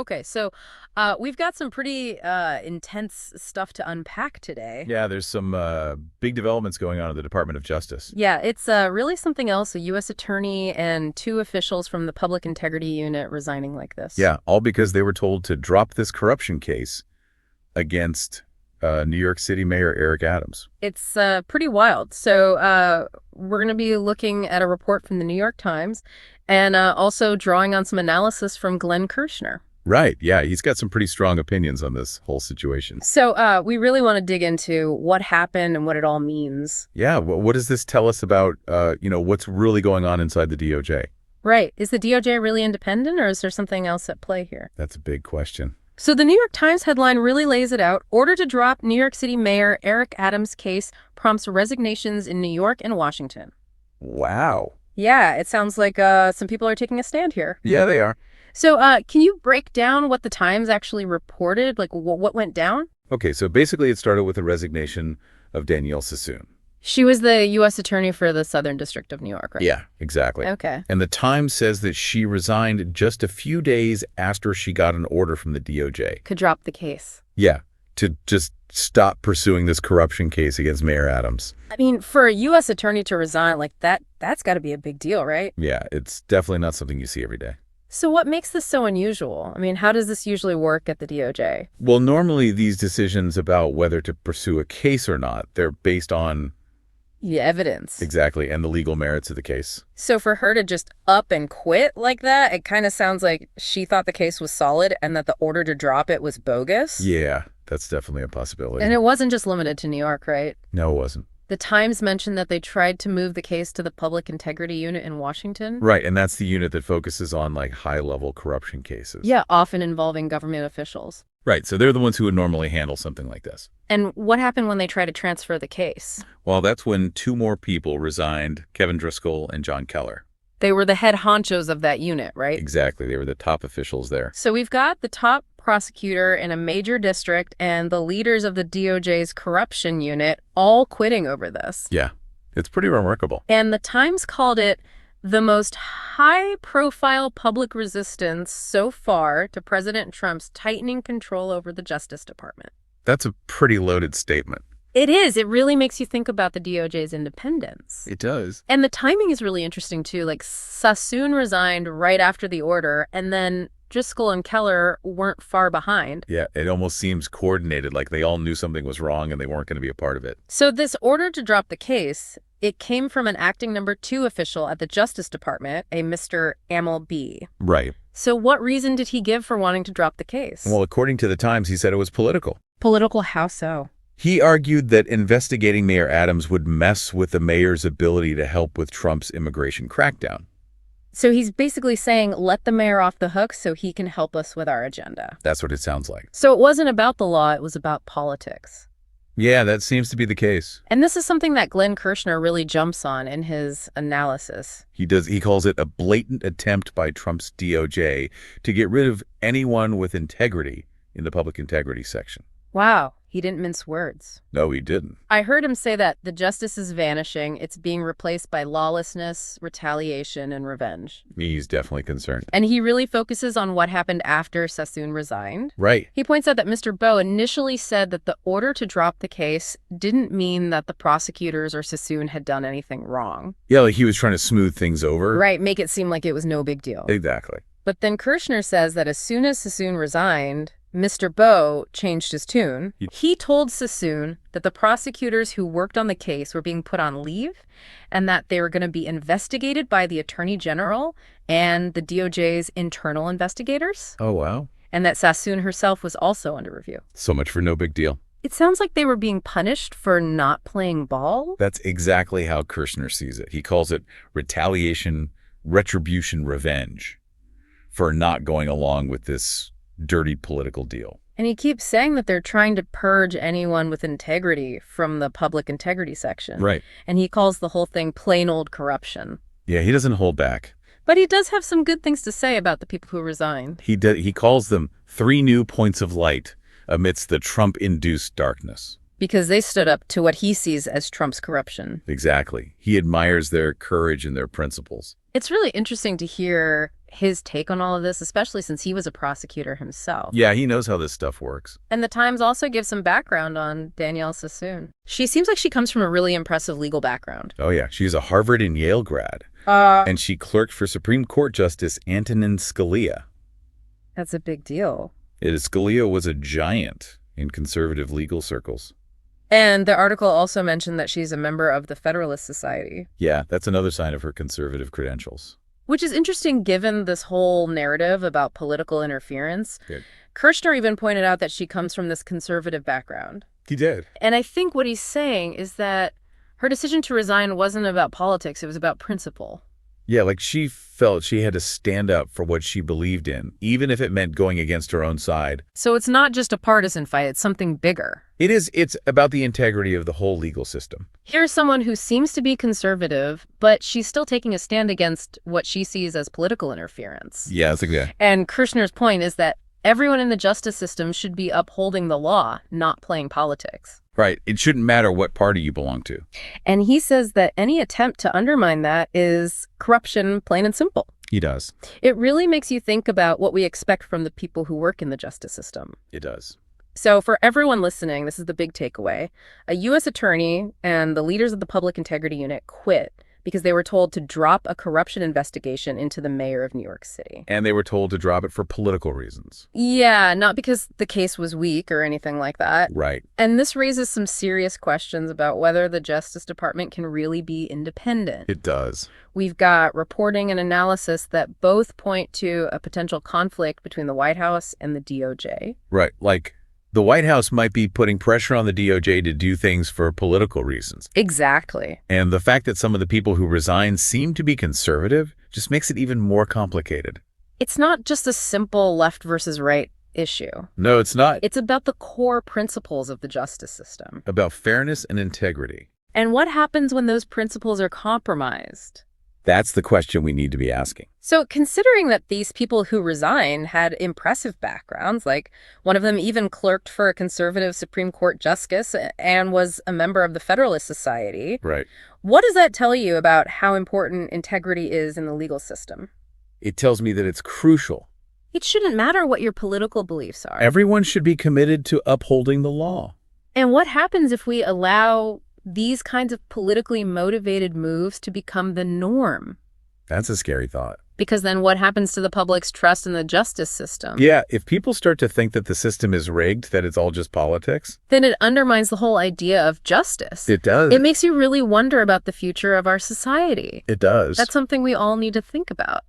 Okay, so we've got some pretty intense stuff to unpack today. Yeah, there's some big developments going on at the Department of Justice. Yeah, it's really something else, a U.S. attorney and two officials from the Public Integrity Unit resigning like this. Yeah, all because they were told to drop this corruption case against New York City Mayor Eric Adams. It's pretty wild. So we're going to be looking at a report from the New York Times and also drawing on some analysis from Glenn Kirshner. Right, yeah, he's got some pretty strong opinions on this whole situation. So we really want to dig into what happened and what it all means. Yeah, what does this tell us about, what's really going on inside the DOJ? Right. Is the DOJ really independent, or is there something else at play here? That's a big question. So the New York Times headline really lays it out. Order to drop New York City Mayor Eric Adams' case prompts resignations in New York and Washington. Wow. Yeah, it sounds like some people are taking a stand here. Yeah, they are. So can you break down what the Times actually reported? Like what went down? Okay, so basically it started with the resignation of Danielle Sassoon. She was the U.S. attorney for the Southern District of New York, right? Yeah, exactly. Okay. And the Times says that she resigned just a few days after she got an order from the DOJ. Could drop the case. Yeah, to just stop pursuing this corruption case against Mayor Adams. I mean, for a U.S. attorney to resign like that's got to be a big deal, right? Yeah, it's definitely not something you see every day. So what makes this so unusual? I mean, how does this usually work at the DOJ? Well, normally these decisions about whether to pursue a case or not, they're based on Yeah, evidence. exactly and the legal merits of the case. So for her to just up and quit like that, it kind of sounds like she thought the case was solid and that the order to drop it was bogus. Yeah, that's definitely a possibility. And it wasn't just limited to New York, right? No, it wasn't. The Times mentioned that they tried to move the case to the Public Integrity Unit in Washington. Right, and that's the unit that focuses on like high-level corruption cases. Yeah, often involving government officials. Right, so they're the ones who would normally handle something like this. And what happened when they tried to transfer the case? Well, that's when two more people resigned, Kevin Driscoll and John Keller. They were the head honchos of that unit, right? Exactly, they were the top officials there. So we've got the top prosecutor in a major district and the leaders of the DOJ's corruption unit all quitting over this. Yeah, it's pretty remarkable. And the Times called it the most high-profile public resistance so far to President Trump's tightening control over the Justice Department. That's a pretty loaded statement. It is. It really makes you think about the DOJ's independence. It does. And the timing is really interesting, too. Like, Sassoon resigned right after the order, and then Driscoll and Keller weren't far behind. Yeah, it almost seems coordinated, like they all knew something was wrong and they weren't going to be a part of it. So this order to drop the case, it came from an acting number 2 official at the Justice Department, a Mr. Amel B. Right. So what reason did he give for wanting to drop the case? Well, according to the Times, he said it was political. Political, how so? He argued that investigating Mayor Adams would mess with the mayor's ability to help with Trump's immigration crackdown. So he's basically saying, let the mayor off the hook so he can help us with our agenda. That's what it sounds like. So it wasn't about the law, it was about politics. Yeah, that seems to be the case. And this is something that Glenn Kirshner really jumps on in his analysis. He calls it a blatant attempt by Trump's DOJ to get rid of anyone with integrity in the public integrity section. Wow, he didn't mince words. No, he didn't. I heard him say that the justice is vanishing. It's being replaced by lawlessness, retaliation, and revenge. He's definitely concerned. And he really focuses on what happened after Sassoon resigned. Right. He points out that Mr. Bowe initially said that the order to drop the case didn't mean that the prosecutors or Sassoon had done anything wrong. Yeah, like he was trying to smooth things over. Right, make it seem like it was no big deal. Exactly. But then Kirshner says that as soon as Sassoon resigned, Mr. Bowe changed his tune. He told Sassoon that the prosecutors who worked on the case were being put on leave and that they were going to be investigated by the Attorney General and the DOJ's internal investigators. Oh, wow. And that Sassoon herself was also under review. So much for no big deal. It sounds like they were being punished for not playing ball. That's exactly how Kirshner sees it. He calls it retaliation, retribution, revenge for not going along with this dirty political deal. And he keeps saying that they're trying to purge anyone with integrity from the public integrity section. Right. And he calls the whole thing plain old corruption. Yeah, he doesn't hold back. But he does have some good things to say about the people who resigned. He calls them 3 new points of light amidst the Trump-induced darkness. Because they stood up to what he sees as Trump's corruption. Exactly. He admires their courage and their principles. It's really interesting to hear his take on all of this, especially since he was a prosecutor himself. Yeah, he knows how this stuff works. And the Times also gives some background on Danielle Sassoon. She seems like she comes from a really impressive legal background. Oh, yeah. She's a Harvard and Yale grad. And she clerked for Supreme Court Justice Antonin Scalia. That's a big deal. Scalia was a giant in conservative legal circles. And the article also mentioned that she's a member of the Federalist Society. Yeah, that's another sign of her conservative credentials. Which is interesting given this whole narrative about political interference. Good. Kirshner even pointed out that she comes from this conservative background. He did. And I think what he's saying is that her decision to resign wasn't about politics, it was about principle. Yeah, like she felt she had to stand up for what she believed in, even if it meant going against her own side. So it's not just a partisan fight, it's something bigger. It is. It's about the integrity of the whole legal system. Here's someone who seems to be conservative, but she's still taking a stand against what she sees as political interference. Yeah, that's exactly. And Kirshner's point is that everyone in the justice system should be upholding the law, not playing politics. Right. It shouldn't matter what party you belong to. And he says that any attempt to undermine that is corruption, plain and simple. He does. It really makes you think about what we expect from the people who work in the justice system. It does. So for everyone listening, this is the big takeaway. A U.S. attorney and the leaders of the Public Integrity Unit quit because they were told to drop a corruption investigation into the mayor of New York City. And they were told to drop it for political reasons. Yeah, not because the case was weak or anything like that. Right. And this raises some serious questions about whether the Justice Department can really be independent. It does. We've got reporting and analysis that both point to a potential conflict between the White House and the DOJ. Right. Like, the White House might be putting pressure on the DOJ to do things for political reasons. Exactly. And the fact that some of the people who resigned seem to be conservative just makes it even more complicated. It's not just a simple left versus right issue. No, it's not. It's about the core principles of the justice system. About fairness and integrity. And what happens when those principles are compromised? That's the question we need to be asking. So considering that these people who resign had impressive backgrounds, like one of them even clerked for a conservative Supreme Court justice and was a member of the Federalist Society. Right. What does that tell you about how important integrity is in the legal system? It tells me that it's crucial. It shouldn't matter what your political beliefs are. Everyone should be committed to upholding the law. And what happens if we allow these kinds of politically motivated moves to become the norm? That's a scary thought. Because then what happens to the public's trust in the justice system? Yeah, if people start to think that the system is rigged, that it's all just politics. Then it undermines the whole idea of justice. It does. It makes you really wonder about the future of our society. It does. That's something we all need to think about.